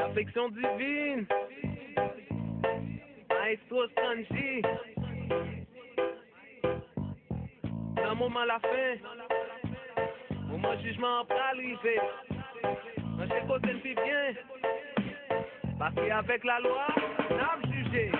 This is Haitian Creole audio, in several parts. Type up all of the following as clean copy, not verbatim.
Affection divine, maestro Sanji. D'un moment la fin, moment jugement après arriver. Quand j'ai côté puis bien, parce qu'avec la loi, n'a jugé.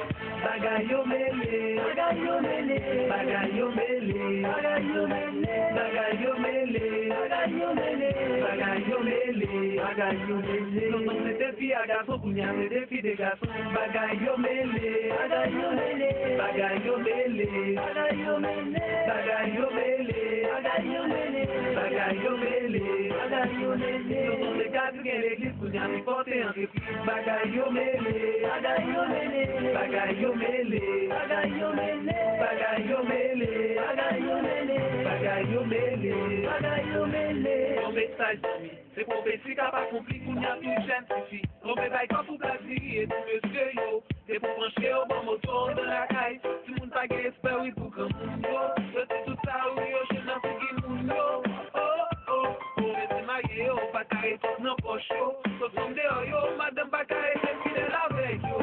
Bagayo mele, bagayo mele, bagayo mele, bagayo mele, bagayo mele, bagayo mele, bagayo mele, bagayo mele. Non c'est des filles à garçons, pour n'y avoir des filles des garçons. Bagayo mele, bagayo mele, bagayo mele, bagayo mele, bagayo mele, bagayo mele, bagayo mele, bagayo mele. Non c'est cas de l'église, pour n'y avoir porté en réplique. Bagayo mele, bagayo mele, bagayo mele, bagayo mele, bagayo mele, bagayo mele, bagayo mele, bagayo mele. Mon message d'ami, c'est prophétie qui a pas compris qu'on y a plus jeune suffit. On me baille quand tout plaisir et tout monsieur yo. C'est pour franchir au bon moteur de la caille. Tout le monde pas espère, oui, pour que moun yo. Je sais tout ça, oui, yo, je n'en sais qui moun yo. Oh, oh, oh, rester marié, yo, pas carré, non, poche yo. Sauf son dehors, yo, madame pas carré, c'est fidèle avec yo.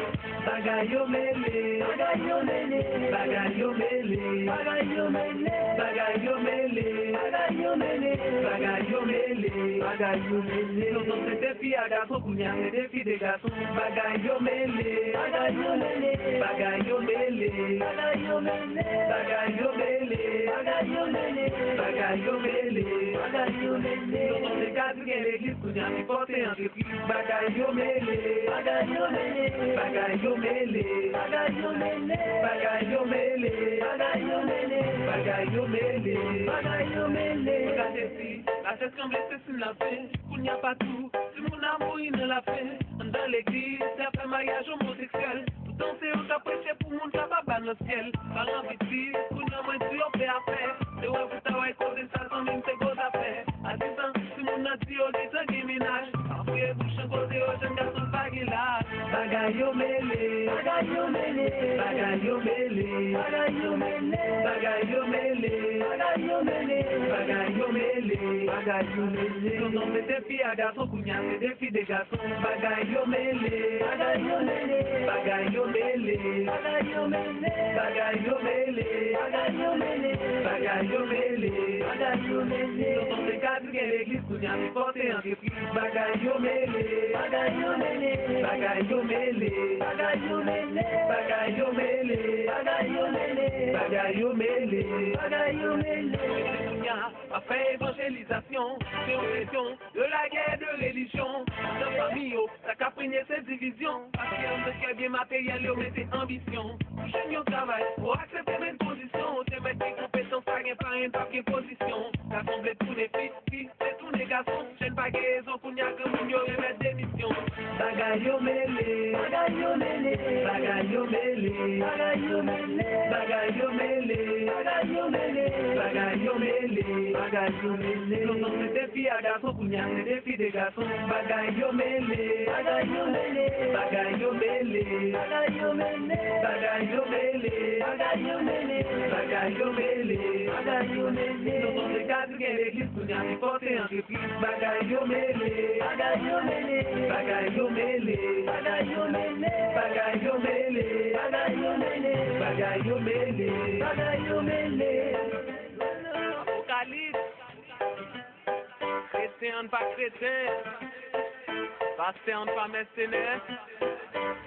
Bagayo mele, bagayo mele, bagayo mele, bagayo mele, bagayo mele, bagayo mele, bagayo mele, bagayo mele. Non, non, c'est des filles à garçons, pour n'y avoir des filles des garçons. Bagayo mele, bagayo mele, bagayo mele, bagayo mele, bagayo mele, bagayo mele, bagayo mele, bagayo mele. Non, non, c'est cas de l'église, pour n'y avoir porté en réplique. Bagayo mele, bagayo mele, bagayo mele, bagayo mele, bagayo mele, bagayo mele, bagayo mele, bagayo mele. La tête comme blessée sur la fin, qu'il n'y a pas tout, si mon amour il ne l'a fait. Dans l'église, c'est un mariage homosexuel. Tout danser au cap prêché pour mon capable dans le ciel. Par l'envie, qu'on y a moins de on fait affaire. C'est ouais, vous t'avez causé ça sans même c'est gros affaire. À 10 ans, si mon a dit, on dit ça qui ménage. Après, vous chantez aux jeunes garçons pas qui lâche. Bagayo mele, bagayo mele, bagayo mele, bagayo mele, bagayo mele, bagayo mele, bagayo mele, bagayo mele. Non, non, c'est des filles à garçons, pour n'y avoir des filles des garçons. Bagayo mele, bagayo mele, bagayo mele, bagayo mele, bagayo mele, bagayo mele, bagayo mele, bagayo mele. Non, non, c'est cas de l'église, pour n'y avoir porté en réplique. Bagayo mele, bagayo mele, bagayo mele, bagayo mele, bagayo mele, bagayo mele, bagayo mele, bagayo mele. A fait évangélisation, c'est une question de la guerre de religion. Dans la famille, ça qu'a prégné cette division. Parce qu'il y a un truc bien matériel, mais c'est ambition. Je n'y travail pour accepter mes positions. C'est mettre des compétences, ça gagne pas rien, pas qu'une position. Rassembler tous les filles, c'est tous les garçons. Je n'ai pas raison pour n'y avoir que mon yo remettre des missions. Bagayo mele, bagayo mele, bagayo mele, bagayo mele, bagayo mele, bagayo mele, bagayo mele, bagayo mele. Non, non, c'est des filles à garçons, pour n'y avoir des filles des garçons. Bagayo mele, bagayo mele, bagayo mele, bagayo mele, bagayo mele, bagayo mele, bagayo mele, bagayo mele. Non, non, c'est cas de l'église, pour n'y avoir porté en réplique. Bagayo mele, bagayo mele, bagayo mele, bagayo mele, bagayo mele, bagayo mele, bagayo mele, bagayo mele. Apocalypse, chrétien pas chrétien, pasteur pas mercenaire,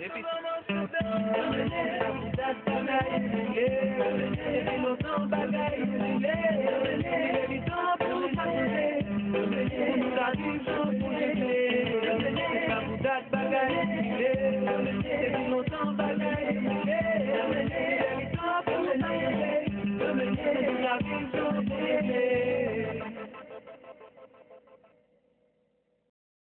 et puis Bagayo